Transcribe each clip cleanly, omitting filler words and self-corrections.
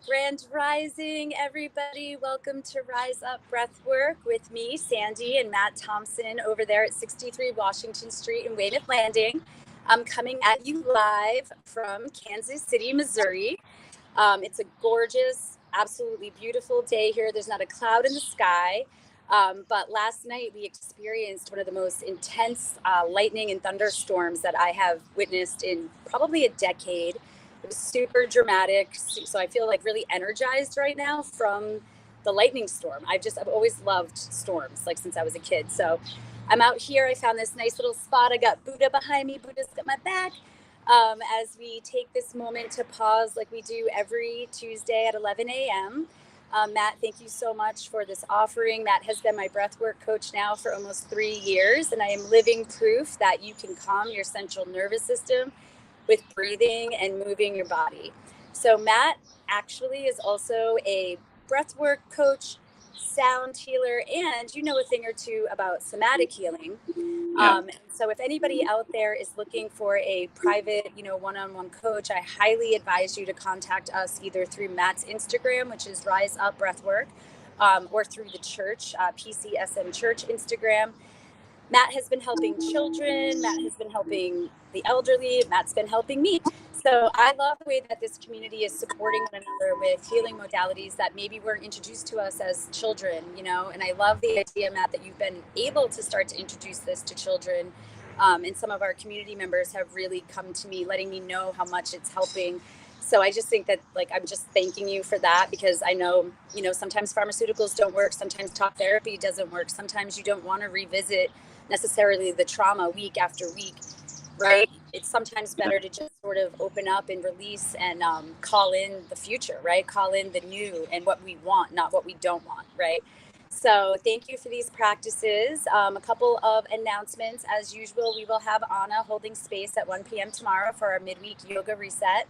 Grand Rising, everybody. Welcome to Rise Up Breathwork with me, Sandy, and Matt Thomson over there at 63 Washington Street in Weymouth Landing. I'm coming at you live from Kansas City, Missouri. It's a gorgeous, absolutely beautiful day here. There's not a cloud in the sky. But last night we experienced one of the most intense lightning and thunderstorms that I have witnessed in probably a decade. It was super dramatic. So I feel like really energized right now from the lightning storm. I've always loved storms, like since I was a kid. So I'm out here. I found this nice little spot. I got Buddha behind me. Buddha's got my back. As we take this moment to pause like we do every Tuesday at 11 a.m. Matt, thank you so much for this offering. Matt has been my breathwork coach now for almost 3 years, and I am living proof that you can calm your central nervous system with breathing and moving your body. So Matt actually is also a breathwork coach, sound healer, and you know a thing or two about somatic healing. So if anybody out there is looking for a private, one-on-one coach, I highly advise you to contact us either through Matt's Instagram, which is Rise Up Breathwork, or through the church, PCSM Church Instagram. Matt has been helping children. Matt has been helping the elderly. Matt's been helping me. So I love the way that this community is supporting one another with healing modalities that maybe weren't introduced to us as children, and I love the idea, Matt, that you've been able to start to introduce this to children. And some of our community members have really come to me, letting me know how much it's helping. So I just think that, I'm just thanking you for that, because I know, sometimes pharmaceuticals don't work. Sometimes talk therapy doesn't work. Sometimes you don't want to revisit necessarily the trauma week after week, right? It's sometimes better to just sort of open up and release and call in the future, right? Call in the new and what we want, not what we don't want, right? So thank you for these practices. A couple of announcements. As usual, we will have Anna holding space at 1 p.m. tomorrow for our midweek yoga reset.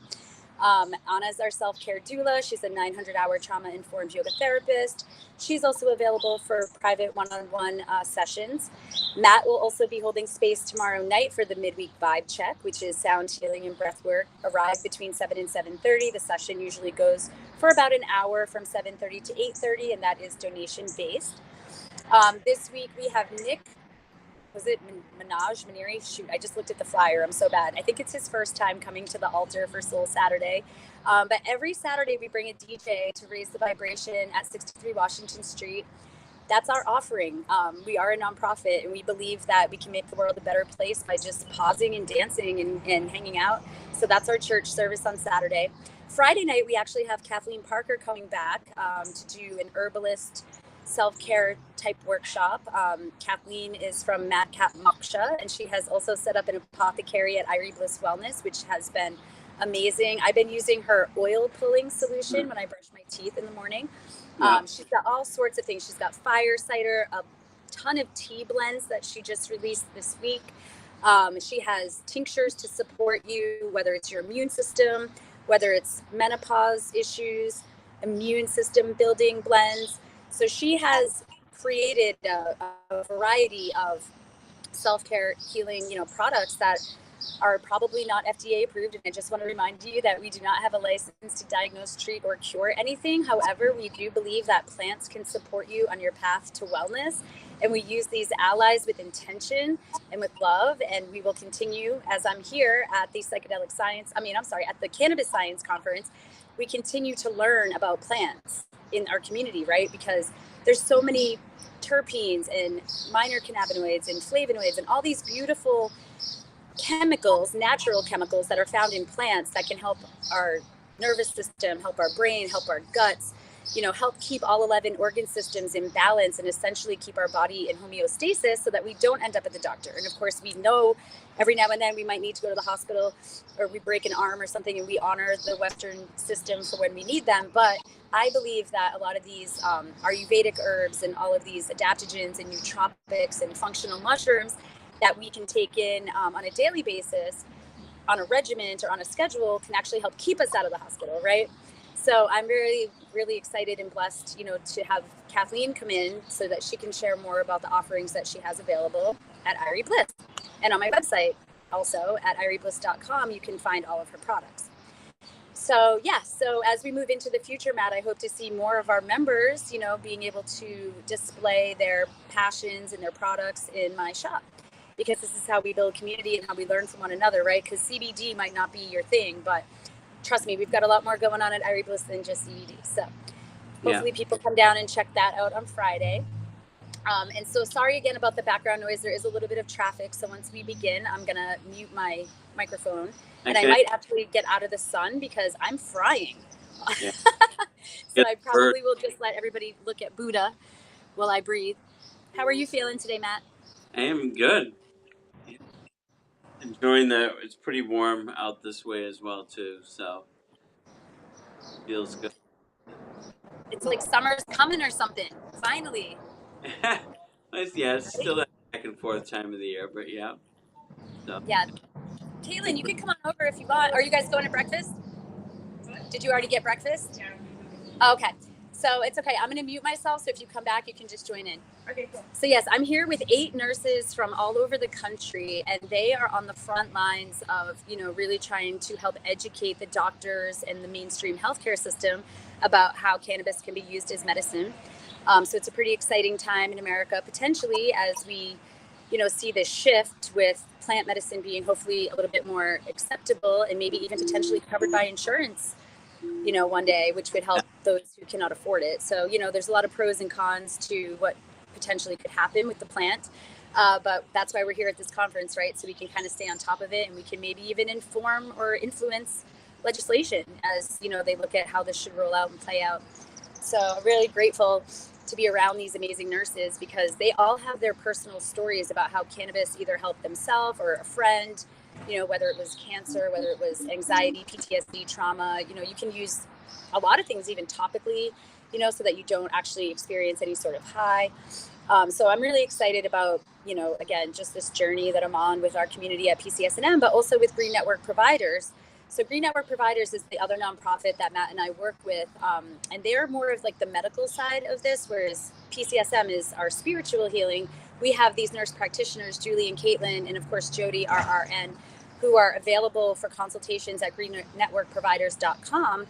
Anna is our self-care doula. She's a 900-hour trauma-informed yoga therapist. She's also available for private one-on-one sessions. Matt will also be holding space tomorrow night for the midweek vibe check, which is sound healing and breath work. Arrive between 7 and 7:30. The session usually goes for about an hour from 7:30 to 8:30, and that is donation-based. This week we have Nick. Was it Maniri? Shoot, I just looked at the flyer. I'm so bad. I think it's his first time coming to the altar for Soul Saturday. But every Saturday we bring a DJ to raise the vibration at 63 Washington Street. That's our offering. We are a nonprofit, and we believe that we can make the world a better place by just pausing and dancing and hanging out. So that's our church service on Saturday. Friday night, we actually have Kathleen Parker coming back to do an herbalist self-care type workshop. Kathleen is from Madcap Moksha, and she has also set up an apothecary at Irie Bliss Wellness, which has been amazing. I've been using her oil pulling solution when I brush my teeth in the morning. She's got all sorts of things. She's got fire cider, a ton of tea blends that she just released this week. She has tinctures to support you, whether it's your immune system, whether it's menopause issues, immune system building blends. So she has created a variety of self-care healing, products that are probably not FDA approved. And I just want to remind you that we do not have a license to diagnose, treat, or cure anything. However, we do believe that plants can support you on your path to wellness. And we use these allies with intention and with love. And we will continue, as I'm here at the at the Cannabis Science Conference, we continue to learn about plants in our community, right? Because there's so many terpenes and minor cannabinoids and flavonoids and all these beautiful chemicals, natural chemicals that are found in plants that can help our nervous system, help our brain, help our guts, help keep all 11 organ systems in balance and essentially keep our body in homeostasis so that we don't end up at the doctor. And of course, we know every now and then we might need to go to the hospital, or we break an arm or something, and we honor the Western system for when we need them. But I believe that a lot of these Ayurvedic herbs and all of these adaptogens and nootropics and functional mushrooms that we can take in on a daily basis, on a regiment or on a schedule, can actually help keep us out of the hospital, right? So I'm really, really excited and blessed, to have Kathleen come in so that she can share more about the offerings that she has available at Irie Bliss. And on my website, also at iriebliss.com, you can find all of her products. So yeah, so as we move into the future, Matt, I hope to see more of our members, being able to display their passions and their products in my shop, because this is how we build community and how we learn from one another, right? Because CBD might not be your thing, but trust me, we've got a lot more going on at Irie Bliss than just CBD. So hopefully people come down and check that out on Friday. And so sorry again about the background noise. There is a little bit of traffic. So once we begin, I'm going to mute my microphone. And I might actually get out of the sun because I'm frying. Yeah. So I probably will just let everybody look at Buddha while I breathe. How are you feeling today, Matt? I am good. Enjoying it's pretty warm out this way as well too, so feels good. It's like summer's coming or something. Finally. It's still that back and forth time of the year, but yeah. So. Yeah. Caitlin, you can come on over if you want. Are you guys going to breakfast? Did you already get breakfast? Yeah. Okay. So it's okay. I'm going to mute myself. So if you come back, you can just join in. Okay, cool. So yes, I'm here with 8 nurses from all over the country, and they are on the front lines of, really trying to help educate the doctors and the mainstream healthcare system about how cannabis can be used as medicine. So it's a pretty exciting time in America, potentially, as we, see this shift with plant medicine being hopefully a little bit more acceptable and maybe even potentially covered by insurance, one day, which would help those who cannot afford it. So, there's a lot of pros and cons to what potentially could happen with the plant. But that's why we're here at this conference, right? So we can kind of stay on top of it, and we can maybe even inform or influence legislation as, they look at how this should roll out and play out. So I'm really grateful to be around these amazing nurses because they all have their personal stories about how cannabis either helped themselves or a friend, whether it was cancer, whether it was anxiety, PTSD, trauma. You can use a lot of things even topically, so that you don't actually experience any sort of high. So I'm really excited about, again, just this journey that I'm on with our community at PCSNM, but also with Green Network Providers. So Green Network Providers is the other nonprofit that Matt and I work with, and they're more of like the medical side of this, whereas PCSM is our spiritual healing. We have these nurse practitioners, Julie and Caitlin, and of course Jody, our RN, who are available for consultations at greennetworkproviders.com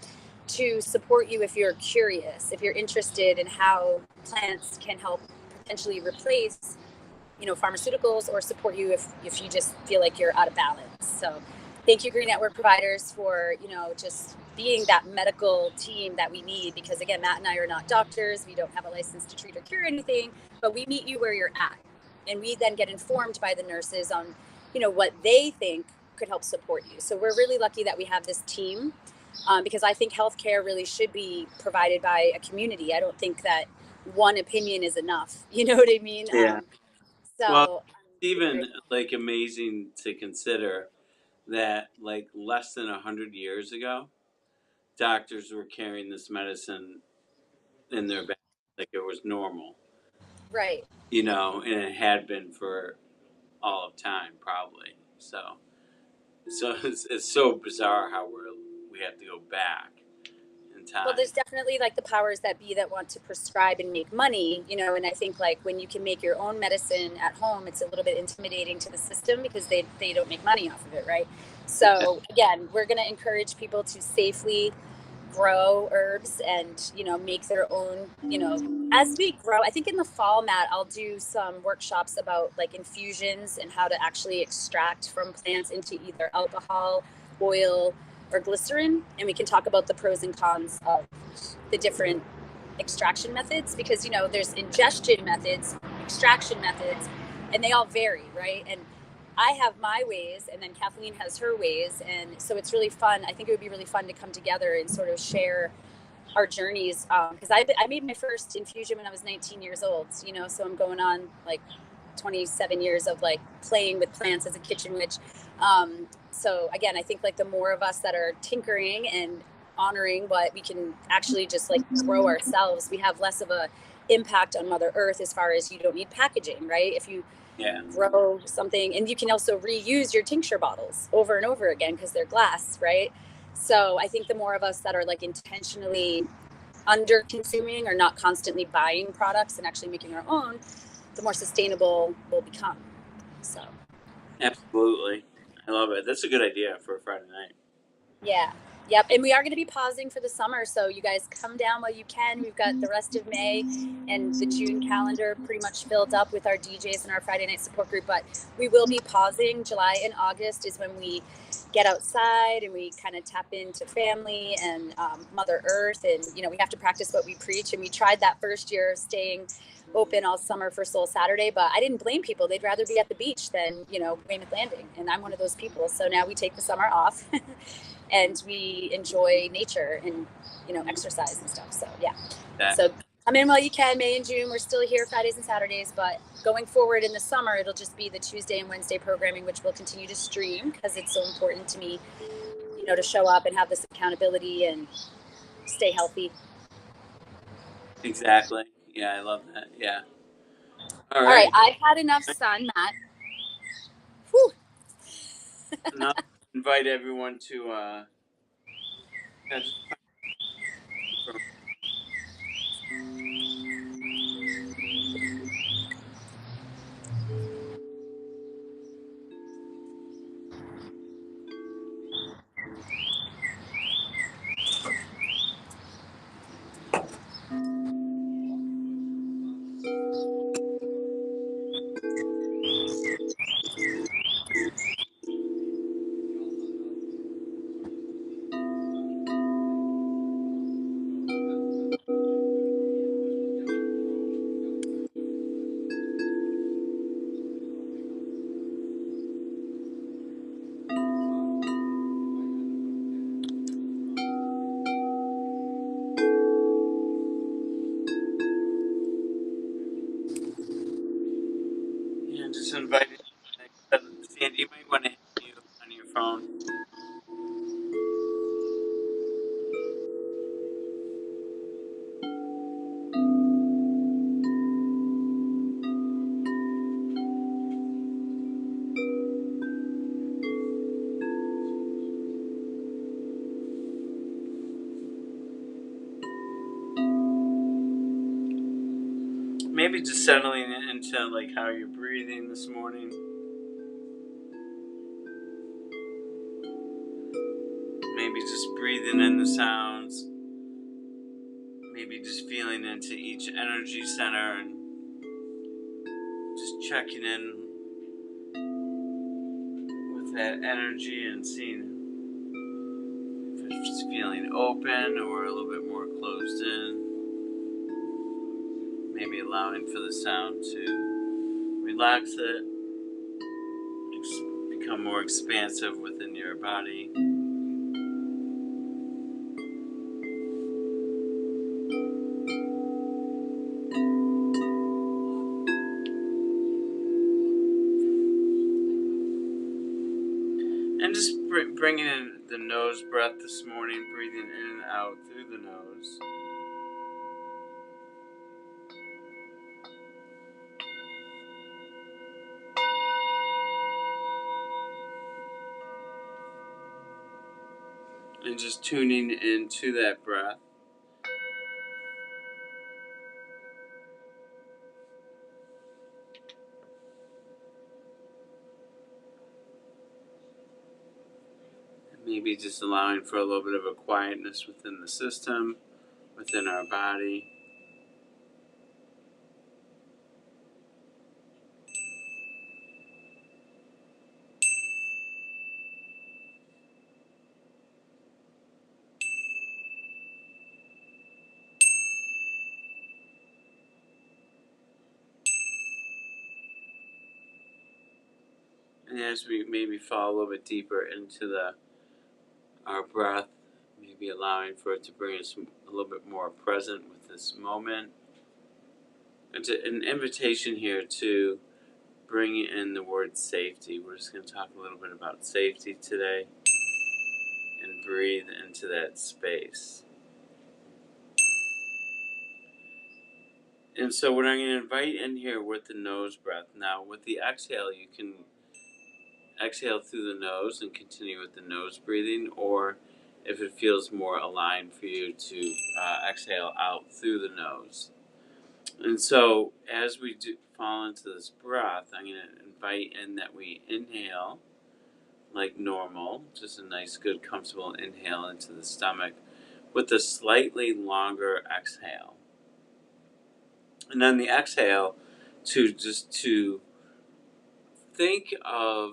to support you if you're curious, if you're interested in how plants can help potentially replace, pharmaceuticals, or support you if you just feel like you're out of balance. So thank you, Green Network Providers, for, just being that medical team that we need, because again, Matt and I are not doctors. We don't have a license to treat or cure anything, but we meet you where you're at. And we then get informed by the nurses on, what they think could help support you. So we're really lucky that we have this team, because I think healthcare really should be provided by a community. I don't think that one opinion is enough. You know what I mean? Yeah. Well, it's even like amazing to consider that like less than 100 years ago, doctors were carrying this medicine in their bag like it was normal. Right. And it had been for all of time probably. So it's so bizarre how we have to go back in time. Well, there's definitely like the powers that be that want to prescribe and make money, and I think like when you can make your own medicine at home, it's a little bit intimidating to the system because they don't make money off of it, right? So again, we're going to encourage people to safely grow herbs and, make their own, as we grow. I think in the fall, Matt, I'll do some workshops about like infusions and how to actually extract from plants into either alcohol, oil, or glycerin, and we can talk about the pros and cons of the different extraction methods, because there's ingestion methods, extraction methods, and they all vary, right? And I have my ways, and then Kathleen has her ways, and so it's really fun. I think it would be really fun to come together and sort of share our journeys, because I made my first infusion when I was 19 years old, so I'm going on like 27 years of like playing with plants as a kitchen witch. So again, I think like the more of us that are tinkering and honoring what we can actually just like grow ourselves, we have less of a impact on Mother Earth as far as you don't need packaging, right? If you grow something, and you can also reuse your tincture bottles over and over again because they're glass, right? So I think the more of us that are like intentionally under consuming or not constantly buying products and actually making our own, the more sustainable we'll become. So absolutely, I love it. That's a good idea for a Friday night. Yeah. Yep, and we are going to be pausing for the summer, so you guys come down while you can. We've got the rest of May and the June calendar pretty much filled up with our DJs and our Friday night support group, but we will be pausing. July and August is when we get outside and we kind of tap into family and Mother Earth, and we have to practice what we preach. And we tried that first year of staying open all summer for Soul Saturday, but I didn't blame people. They'd rather be at the beach than Weymouth Landing, and I'm one of those people. So now we take the summer off and we enjoy nature and exercise and stuff. So yeah, so come in while you can. May and June, we're still here Fridays and Saturdays, but going forward in the summer, it'll just be the Tuesday and Wednesday programming, which we'll continue to stream because it's so important to me, to show up and have this accountability and stay healthy. Exactly. Yeah, I love that. Yeah. All right. I had enough sun, Matt. Whew. Now invite everyone to just for just invite Sandy. You might want to hit mute on your phone. Maybe just settling into like how you're breathing this morning. Maybe just breathing in the sounds. Maybe just feeling into each energy center and just checking in with that energy and seeing if it's feeling open or a little bit more closed in. Maybe allowing for the sound to relax it, become more expansive within your body. And just bringing in the nose breath this morning, breathing in and out through the nose. And just tuning into that breath. And maybe just allowing for a little bit of a quietness within the system, within our body. And as we maybe fall a little bit deeper into our breath, maybe allowing for it to bring us a little bit more present with this moment. It's an invitation here to bring in the word safety. We're just going to talk a little bit about safety today and breathe into that space. And so what I'm going to invite in here with the nose breath. Now with the exhale, you can exhale through the nose and continue with the nose breathing, or if it feels more aligned for you to exhale out through the nose. And so as we fall into this breath, I'm going to invite in that we inhale like normal, just a nice, good, comfortable inhale into the stomach with a slightly longer exhale. And then the exhale to think of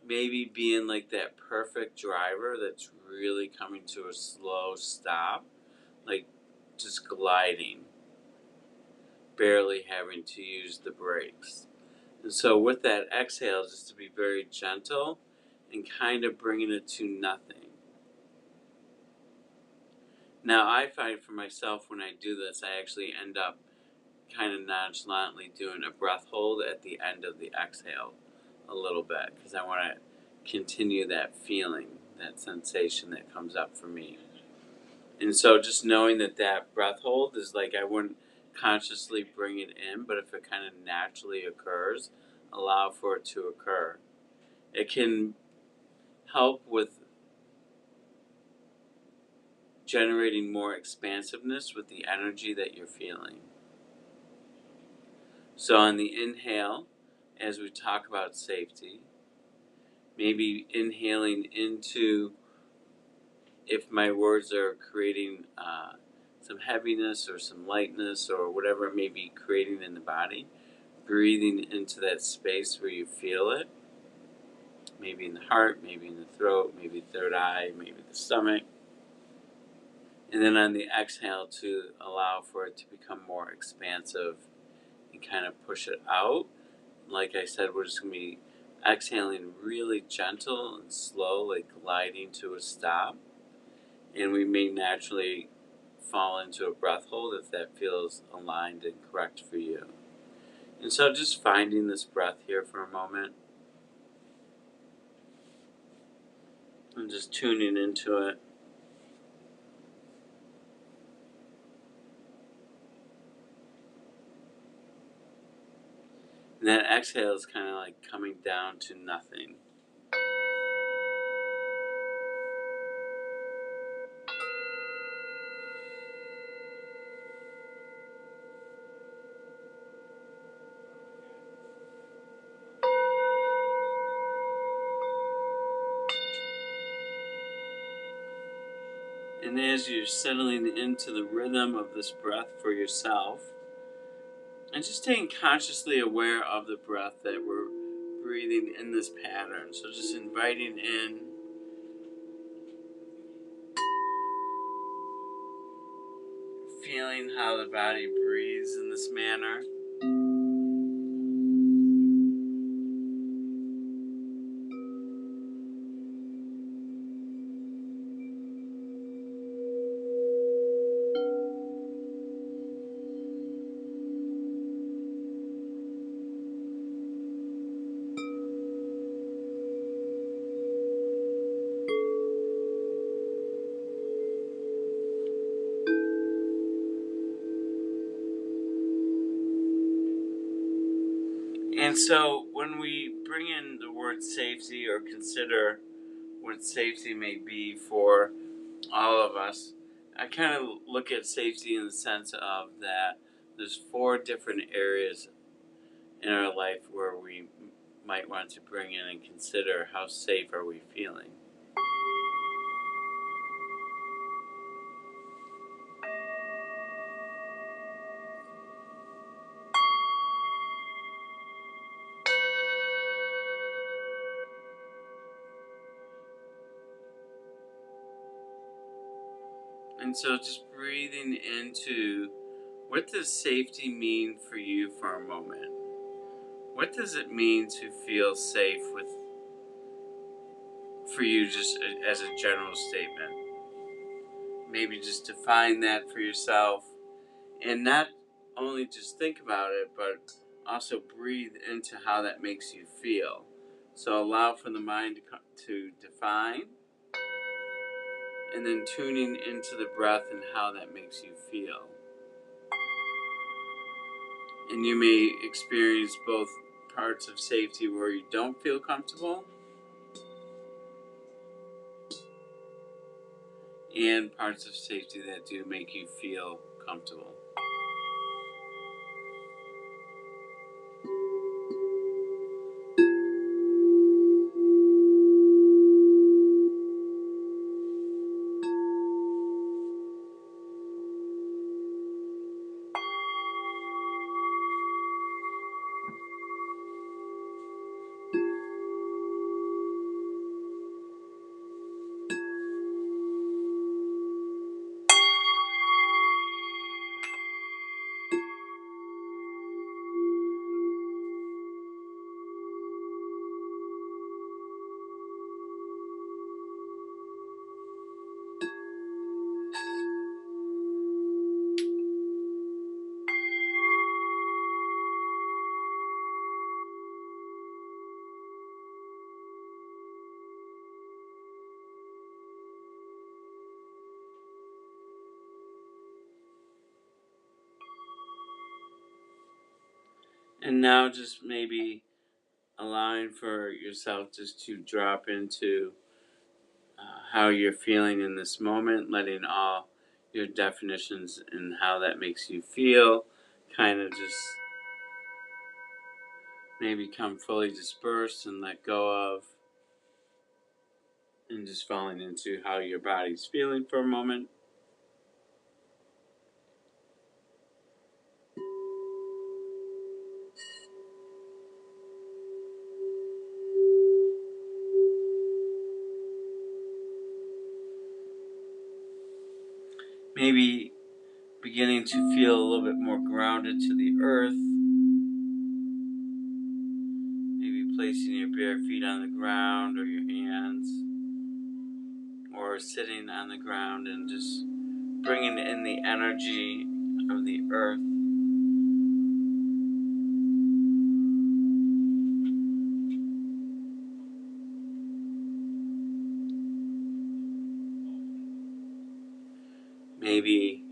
maybe being like that perfect driver that's really coming to a slow stop, like just gliding, barely having to use the brakes. And so with that exhale, just to be very gentle and kind of bringing it to nothing. Now, I find for myself when I do this, I actually end up kind of nonchalantly doing a breath hold at the end of the exhale a little bit because I want to continue that feeling, that sensation that comes up for me. And so just knowing that that breath hold is like I wouldn't consciously bring it in, but if it kind of naturally occurs, allow for it to occur. It can help with generating more expansiveness with the energy that you're feeling. So on the inhale, as we talk about safety, maybe inhaling into, if my words are creating some heaviness or some lightness or whatever it may be creating in the body, breathing into that space where you feel it, maybe in the heart, maybe in the throat, maybe third eye, maybe the stomach. And then on the exhale to allow for it to become more expansive and kind of push it out. Like I said, we're just going to be exhaling really gentle and slow, like gliding to a stop. And we may naturally fall into a breath hold if that feels aligned and correct for you. And so just finding this breath here for a moment and just tuning into it. And that exhale is kind of like coming down to nothing. And as you're settling into the rhythm of this breath for yourself, and just staying consciously aware of the breath that we're breathing in this pattern. So just inviting in feeling how the body breathes in this manner. And so when we bring in the word safety or consider what safety may be for all of us, I kind of look at safety in the sense of that there's 4 different areas in our life where we might want to bring in and consider how safe are we feeling. And so just breathing into what does safety mean for you for a moment? What does it mean to feel safe for you just as a general statement? Maybe just define that for yourself and not only just think about it, but also breathe into how that makes you feel. So allow for the mind to define and then tuning into the breath and how that makes you feel. And you may experience both parts of safety where you don't feel comfortable and parts of safety that do make you feel comfortable. And now just maybe allowing for yourself just to drop into how you're feeling in this moment, letting all your definitions and how that makes you feel kind of just maybe come fully dispersed and let go of, and just falling into how your body's feeling for a moment. Maybe beginning to feel a little bit more grounded to the earth. Maybe placing your bare feet on the ground or your hands, or sitting on the ground and just bringing in the energy of the earth. Maybe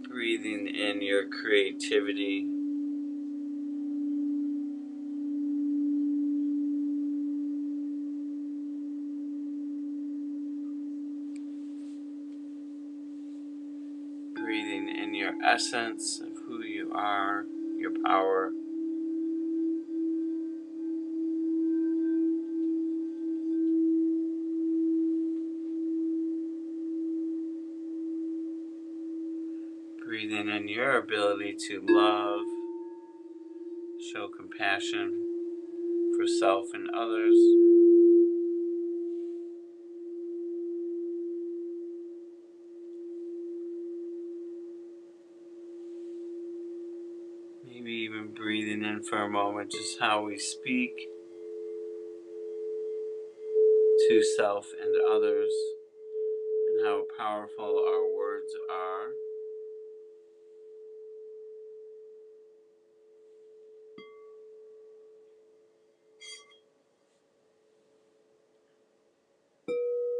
breathing in your creativity. Breathing in your essence of who you are, your power. Breathing in your ability to love, show compassion for self and others. Maybe even breathing in for a moment just how we speak to self and others, and how powerful our words are.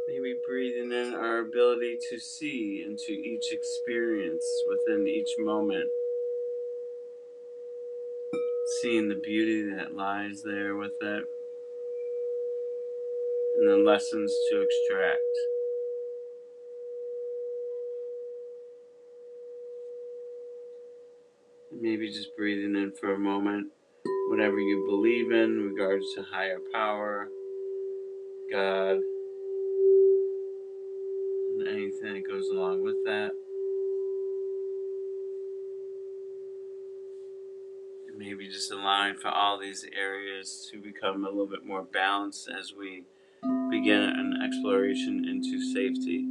Maybe breathing in our ability to see into each experience within each moment, seeing the beauty that lies there with it, and the lessons to extract. And maybe just breathing in for a moment whatever you believe in regards to higher power, God, and anything that goes along with that. And maybe just allowing for all these areas to become a little bit more balanced as we begin an exploration into safety.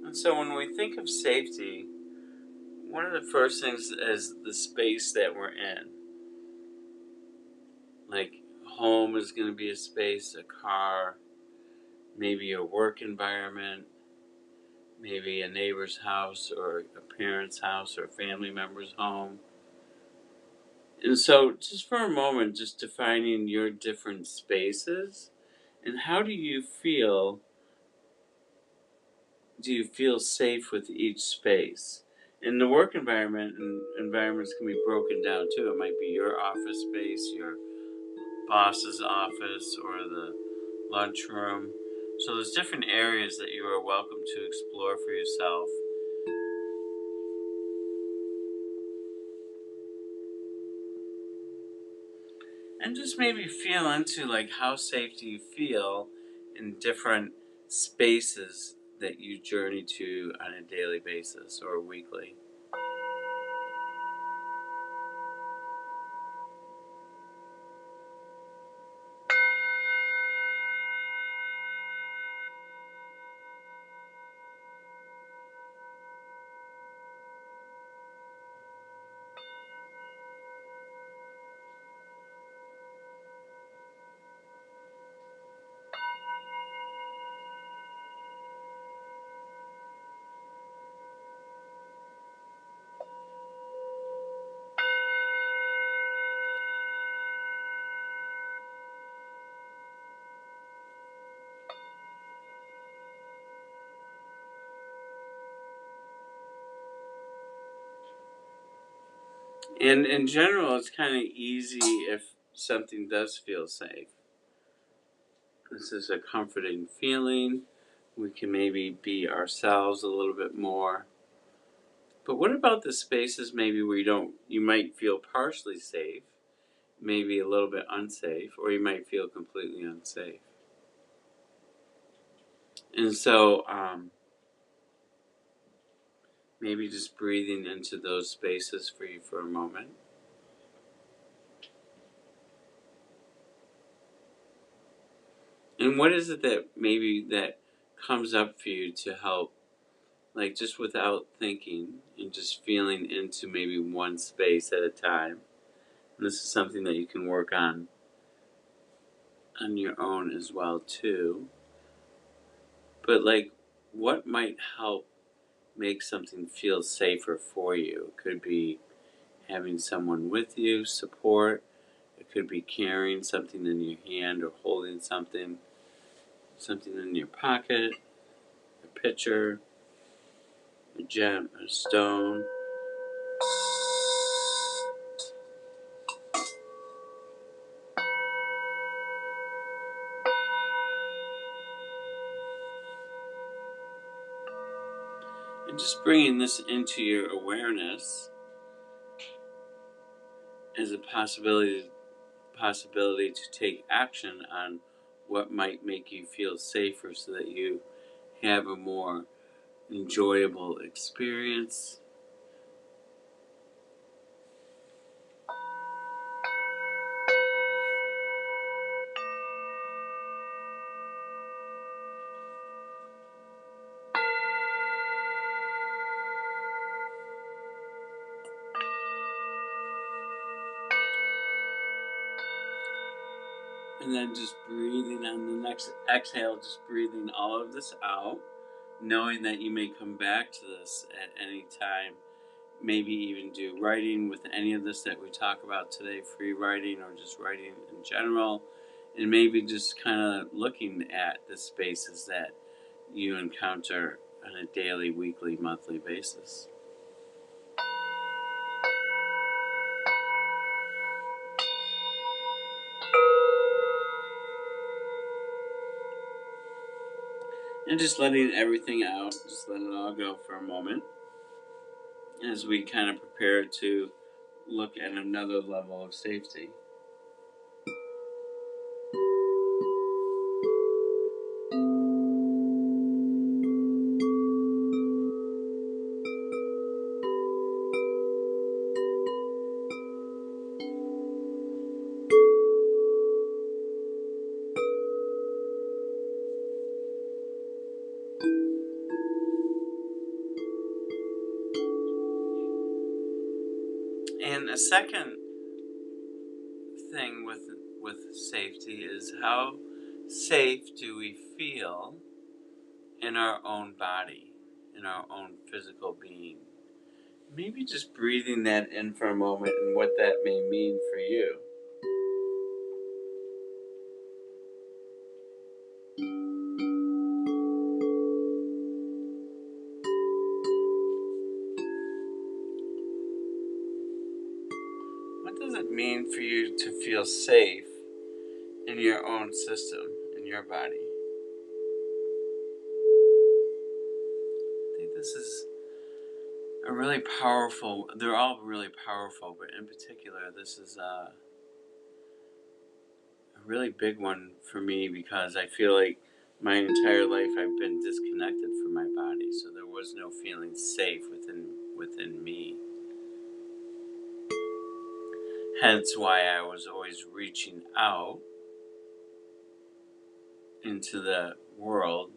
And so when we think of safety, one of the first things is the space that we're in. Like, home is going to be a space, a car, maybe a work environment, maybe a neighbor's house or a parent's house or a family member's home. And so just for a moment, just defining your different spaces, and how do you feel safe with each space? In the work environment, and environments can be broken down too. It might be your office space, your boss's office, or the lunchroom. So there's different areas that you are welcome to explore for yourself. And just maybe feel into like how safe do you feel in different spaces that you journey to on a daily basis or weekly. And in general, it's kind of easy if something does feel safe. This is a comforting feeling. We can maybe be ourselves a little bit more. But what about the spaces maybe where you might feel partially safe, maybe a little bit unsafe, or you might feel completely unsafe? And so maybe just breathing into those spaces for you for a moment. And what is it that maybe that comes up for you to help, like just without thinking and just feeling into maybe one space at a time? And this is something that you can work on your own as well too. But like, what might help make something feel safer for you? It could be having someone with you, support. It could be carrying something in your hand or holding something in your pocket, a picture, a gem, a stone. And just bringing this into your awareness as a possibility to take action on what might make you feel safer so that you have a more enjoyable experience. And then just breathing on the next exhale, just breathing all of this out, knowing that you may come back to this at any time. Maybe even do writing with any of this that we talk about today, free writing or just writing in general. And maybe just kind of looking at the spaces that you encounter on a daily, weekly, monthly basis. And just letting everything out, just let it all go for a moment as we kind of prepare to look at another level of safety. And a second thing with safety is how safe do we feel in our own body, in our own physical being? Maybe just breathing that in for a moment and what that may mean for you. What does it mean for you to feel safe in your own system, in your body? I think this is a really powerful, they're all really powerful, but in particular, this is a really big one for me because I feel like my entire life I've been disconnected from my body, so there was no feeling safe within me. Hence why I was always reaching out into the world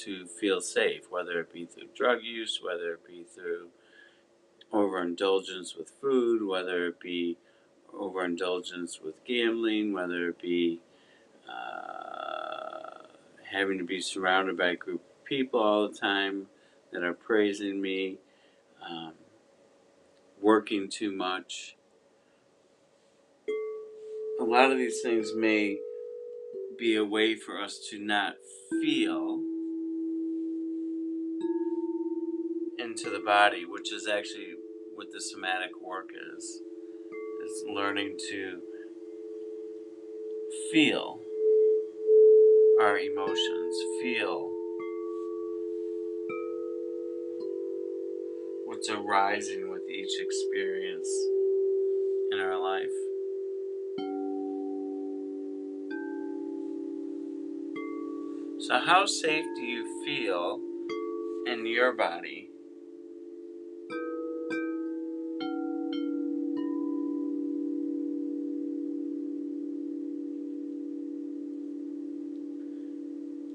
to feel safe, whether it be through drug use, whether it be through overindulgence with food, whether it be overindulgence with gambling, whether it be having to be surrounded by a group of people all the time that are praising me, um, working too much. A lot of these things may be a way for us to not feel into the body, which is actually what the somatic work is. It's learning to feel our emotions, feel what's arising with each experience in our life. So, how safe do you feel in your body?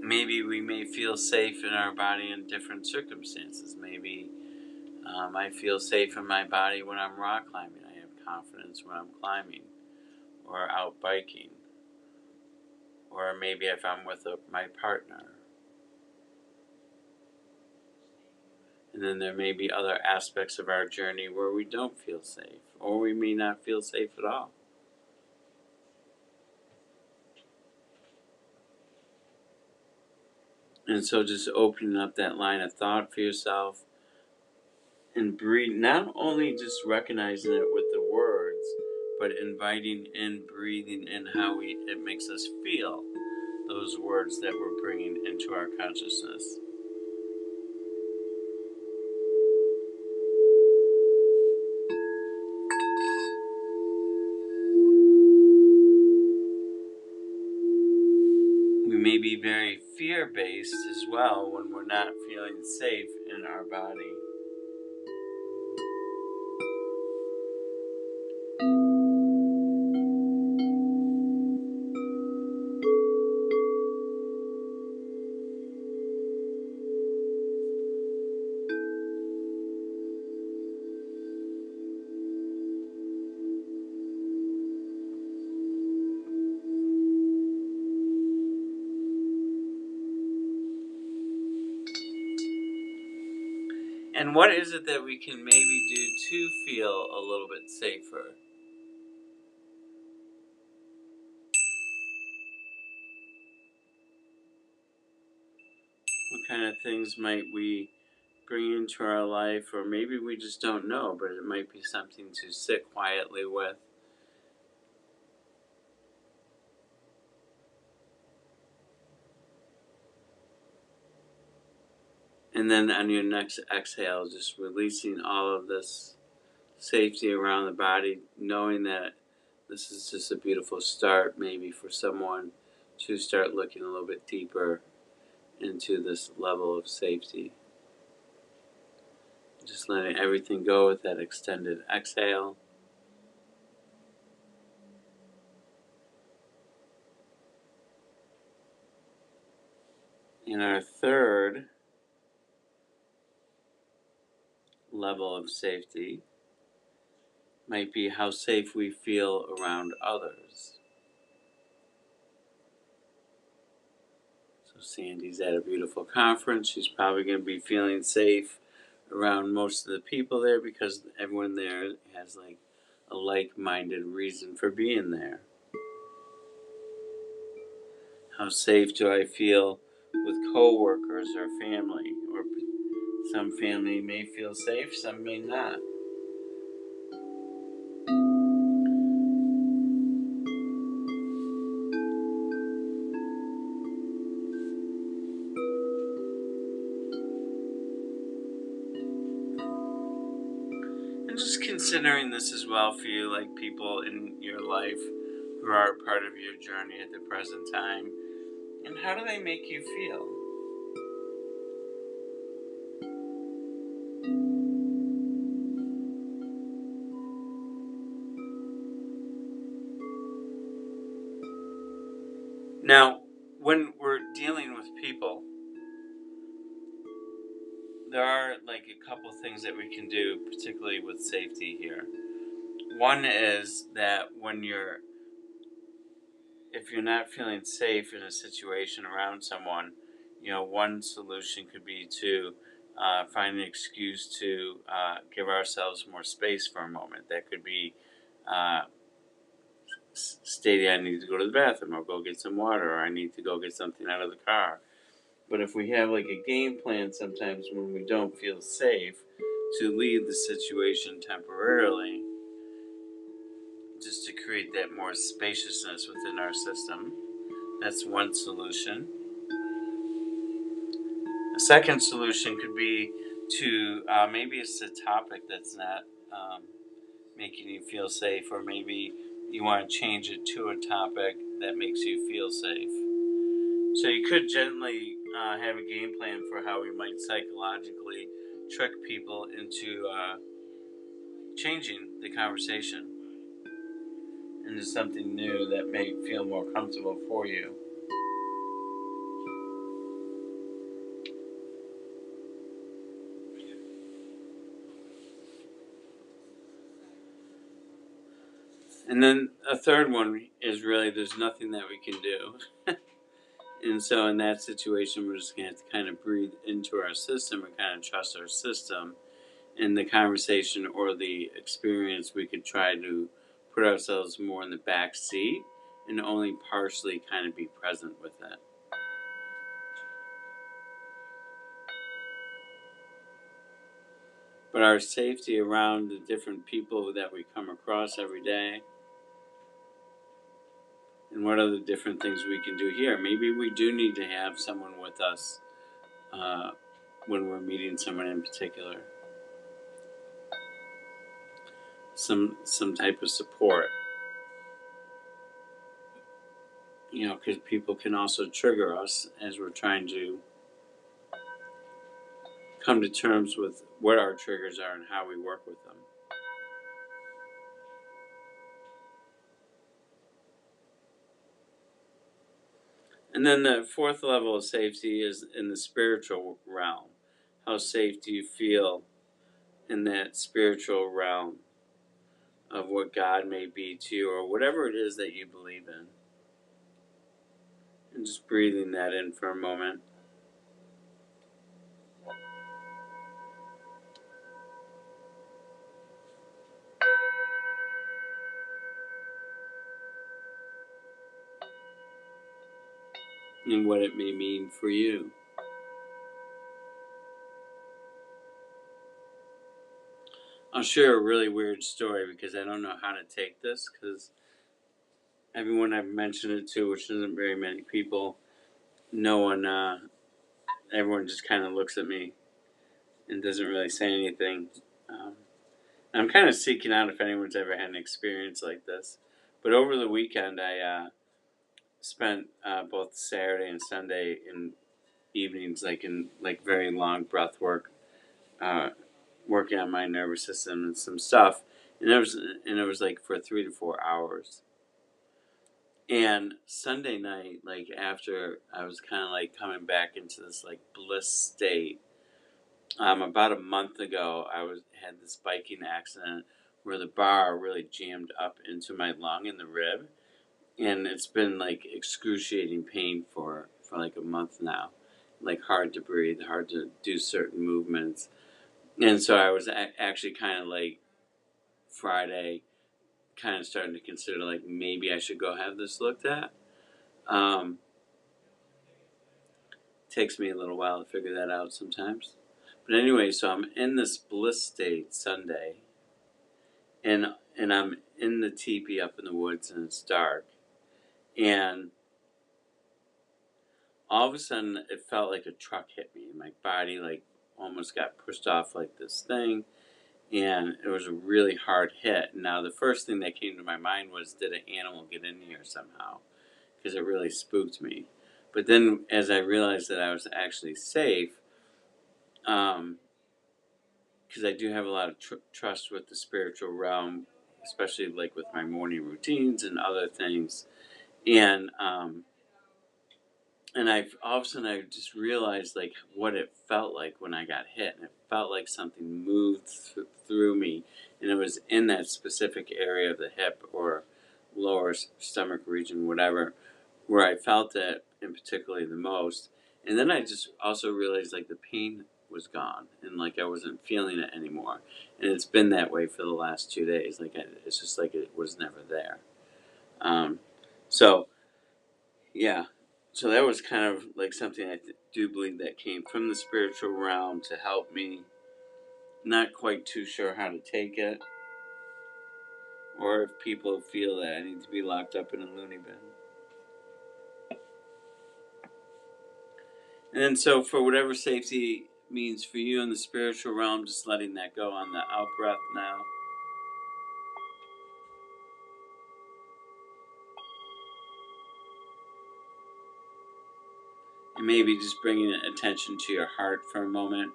Maybe we may feel safe in our body in different circumstances. Maybe I feel safe in my body when I'm rock climbing. I have confidence when I'm climbing or out biking. Or maybe if I'm with my partner. And then there may be other aspects of our journey where we don't feel safe, or we may not feel safe at all. And so just opening up that line of thought for yourself and breathe, not only just recognizing it with the words, but inviting in, breathing in how it makes us feel those words that we're bringing into our consciousness. We may be very fear-based as well when we're not feeling safe in our body. And what is it that we can maybe do to feel a little bit safer? What kind of things might we bring into our life, or maybe we just don't know, but it might be something to sit quietly with. And then on your next exhale, just releasing all of this safety around the body, knowing that this is just a beautiful start maybe for someone to start looking a little bit deeper into this level of safety. Just letting everything go with that extended exhale. And our third level of safety might be how safe we feel around others. So Sandy's at a beautiful conference. She's probably going to be feeling safe around most of the people there because everyone there has like a like-minded reason for being there. How safe do I feel with coworkers or family? Or some family may feel safe, some may not. And just considering this as well for you, like people in your life who are part of your journey at the present time. And how do they make you feel? Now, when we're dealing with people, there are like a couple things that we can do, particularly with safety here. One is that if you're not feeling safe in a situation around someone, one solution could be to find an excuse to give ourselves more space for a moment. That could be uh, stating, I need to go to the bathroom, or go get some water, or I need to go get something out of the car. But if we have like a game plan sometimes when we don't feel safe, to leave the situation temporarily, just to create that more spaciousness within our system. That's one solution. A second solution could be to maybe it's a topic that's not making you feel safe, or maybe you want to change it to a topic that makes you feel safe. So you could gently have a game plan for how we might psychologically trick people into changing the conversation into something new that may feel more comfortable for you. And then a third one is really there's nothing that we can do. And so in that situation, we're just going to have to kind of breathe into our system and kind of trust our system. In the conversation or the experience, we could try to put ourselves more in the back seat and only partially kind of be present with it. But our safety around the different people that we come across every day, and what are the different things we can do here? Maybe we do need to have someone with us when we're meeting someone in particular. Some type of support. Because people can also trigger us as we're trying to come to terms with what our triggers are and how we work with them. And then the fourth level of safety is in the spiritual realm. How safe do you feel in that spiritual realm of what God may be to you, or whatever it is that you believe in? And just breathing that in for a moment. And what it may mean for you. I'll share a really weird story because I don't know how to take this, because everyone I've mentioned it to, which isn't very many people, everyone just kind of looks at me and doesn't really say anything. I'm kind of seeking out if anyone's ever had an experience like this. But over the weekend, I spent both Saturday and Sunday in evenings, in very long breath work, working on my nervous system and some stuff. And it was for 3 to 4 hours. And Sunday night, after I was kind of coming back into this bliss state. About a month ago, had this biking accident where the bar really jammed up into my lung in the rib, and it's been excruciating pain for a month now, hard to breathe, hard to do certain movements. And so I was actually kind of Friday, kind of starting to consider maybe I should go have this looked at. Takes me a little while to figure that out sometimes. But anyway, so I'm in this bliss state Sunday, and I'm in the teepee up in the woods, and it's dark, and all of a sudden it felt like a truck hit me. My body almost got pushed off this thing, and it was a really hard hit. Now the first thing that came to my mind was, did an animal get in here somehow? Because it really spooked me. But then as I realized that I was actually safe, because I do have a lot of trust with the spiritual realm, especially with my morning routines and other things, and I all of a sudden I just realized what it felt like when I got hit, and it felt like something moved through me, and it was in that specific area of the hip or lower stomach region, whatever, where I felt it in particularly the most. And then I just also realized the pain was gone, and I wasn't feeling it anymore, and it's been that way for the last 2 days. It's just it was never there. So yeah, so that was kind of something I do believe that came from the spiritual realm to help me not quite too sure how to take it, or if people feel that I need to be locked up in a loony bin. And then so for whatever safety means for you in the spiritual realm, just letting that go on the out breath now. And maybe just bringing attention to your heart for a moment.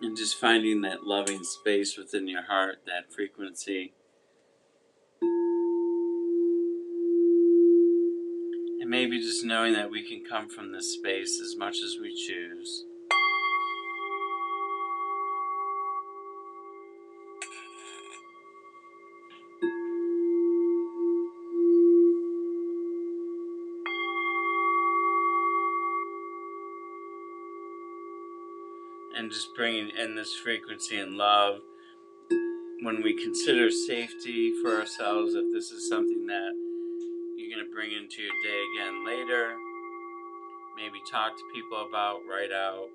And just finding that loving space within your heart, that frequency. And maybe just knowing that we can come from this space as much as we choose. And just bringing in this frequency and love when we consider safety for ourselves, if this is something that you're going to bring into your day again later, maybe talk to people about, write out,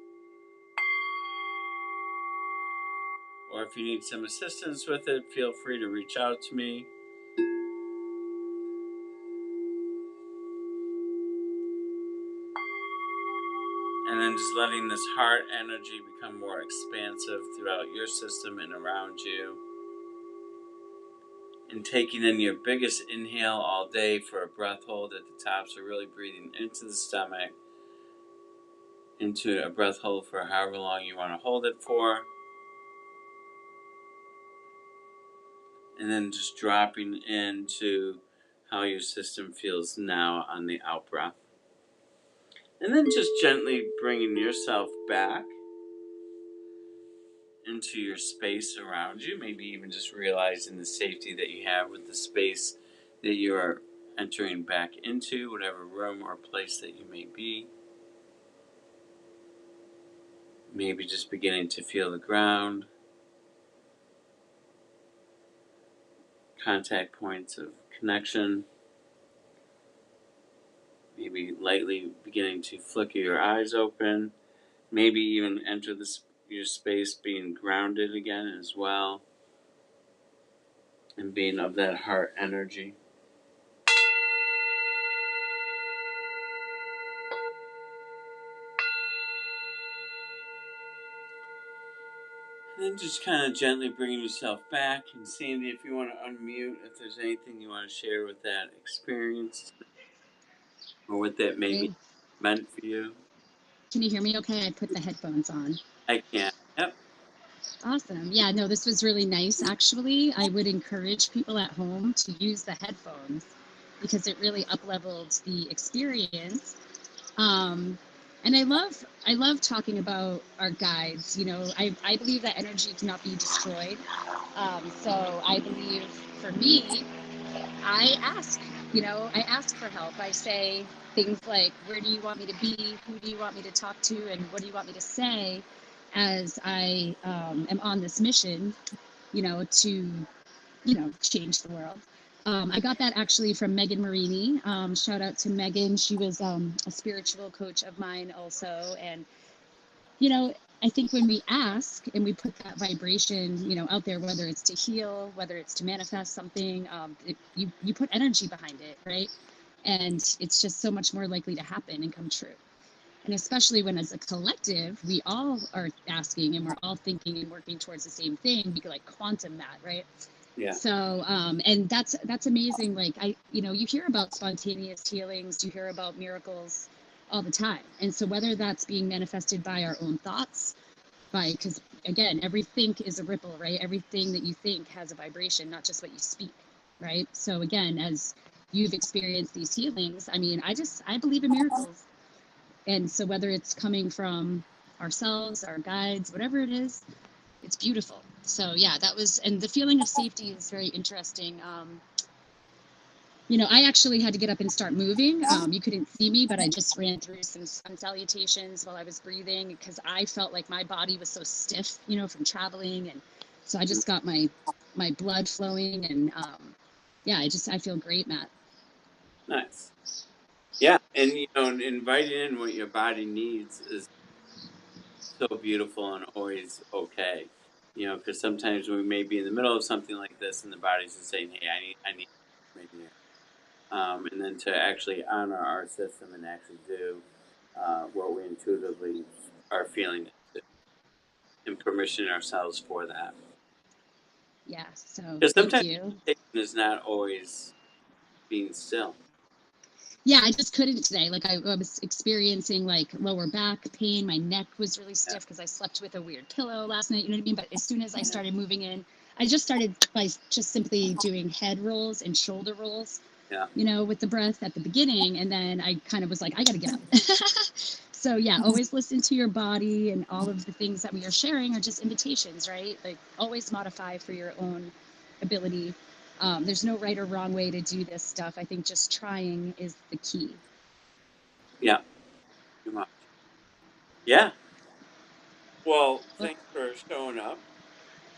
or if you need some assistance with it, feel free to reach out to me. And then just letting this heart energy become more expansive throughout your system and around you. And taking in your biggest inhale all day for a breath hold at the top. So really breathing into the stomach, into a breath hold for however long you want to hold it for. And then just dropping into how your system feels now on the out breath. And then just gently bringing yourself back into your space around you, maybe even just realizing the safety that you have with the space that you are entering back into, whatever room or place that you may be. Maybe just beginning to feel the ground, contact points of connection, maybe lightly beginning to flicker your eyes open, maybe even enter your space being grounded again as well, and being of that heart energy. And then just kind of gently bringing yourself back. And Sandy, if you want to unmute, if there's anything you want to share with that experience or what that maybe Okay. meant for you. Can you hear me okay? I put the headphones on. I can. Yep. Awesome. Yeah, no, this was really nice, actually. I would encourage people at home to use the headphones because it really up-leveled the experience. And I love talking about our guides. You know, I believe that energy cannot be destroyed. So I believe for me, I ask for help. I say things like, where do you want me to be? Who do you want me to talk to? And what do you want me to say as I am on this mission, to, change the world. I got that actually from Megan Marini. Shout out to Megan. She was a spiritual coach of mine also. And I think when we ask and we put that vibration, out there, whether it's to heal, whether it's to manifest something, you put energy behind it, right? And it's just so much more likely to happen and come true. And especially when, as a collective, we all are asking and we're all thinking and working towards the same thing, we could like quantum that, right? Yeah. So, and that's amazing. Like you hear about spontaneous healings, you hear about miracles all the time. And so whether that's being manifested by our own thoughts, because again, everything is a ripple, right? Everything that you think has a vibration, not just what you speak, right? So again, as you've experienced these healings, I mean, I believe in miracles. And so whether it's coming from ourselves, our guides, whatever it is, it's beautiful. So yeah, and the feeling of safety is very interesting. I actually had to get up and start moving. You couldn't see me, but I just ran through some sun salutations while I was breathing because I felt like my body was so stiff, from traveling. And so I just got my blood flowing and yeah, I feel great, Matt. Nice. Yeah, and inviting in what your body needs is so beautiful and always okay. Because sometimes we may be in the middle of something like this, and the body's just saying, "Hey, I need right here." And then to actually honor our system and actually do what we intuitively are feeling and permission ourselves for that. Yeah, so Because thank sometimes you. meditation is not always being still. Yeah, I just couldn't today. Like I was experiencing like lower back pain. My neck was really Yeah. stiff because I slept with a weird pillow last night. You know what I mean? But as soon as I started moving in, I just started by just simply doing head rolls and shoulder rolls, Yeah. with the breath at the beginning. And then I kind of was like, I got to get up. So yeah, always listen to your body, and all of the things that we are sharing are just invitations, right? Like always modify for your own ability. There's no right or wrong way to do this stuff. I think just trying is the key. Yeah. Too much. Yeah. Well, Well, thanks for showing up.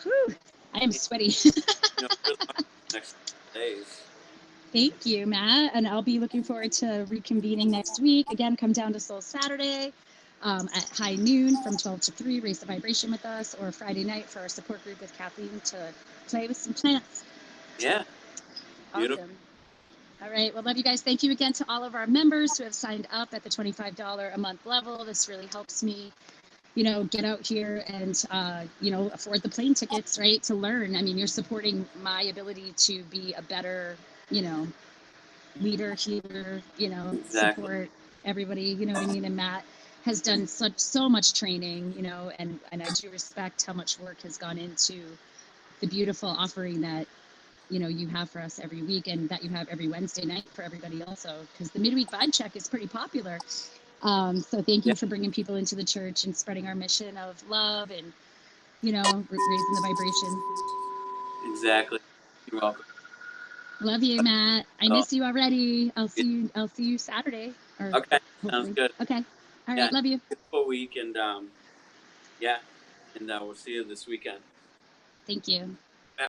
whew, I am sweaty. Good luck next days. Thank you, Matt. And I'll be looking forward to reconvening next week. Again, come down to Soul Saturday at high noon from 12 to 3, raise the vibration with us, or Friday night for our support group with Kathleen to play with some plants. Yeah. Beautiful. Awesome. All right. Well, love you guys. Thank you again to all of our members who have signed up at the $25 a month level. This really helps me, get out here and, afford the plane tickets, right? To learn. I mean, you're supporting my ability to be a better, leader, healer, Exactly. support everybody, you know what I mean? And Matt has done so much training, and I do respect how much work has gone into the beautiful offering that you have for us every week, and that you have every Wednesday night for everybody also, because the midweek vibe check is pretty popular. So thank Yeah. you for bringing people into the church and spreading our mission of love and raising the vibration. Exactly. You're welcome. Love you, Matt. I So, miss you already. I'll yeah. see you Saturday, or Okay. Sounds hopefully. good. Okay. All Yeah. right. Love you. Beautiful week, and yeah, and we'll see you this weekend. Thank you.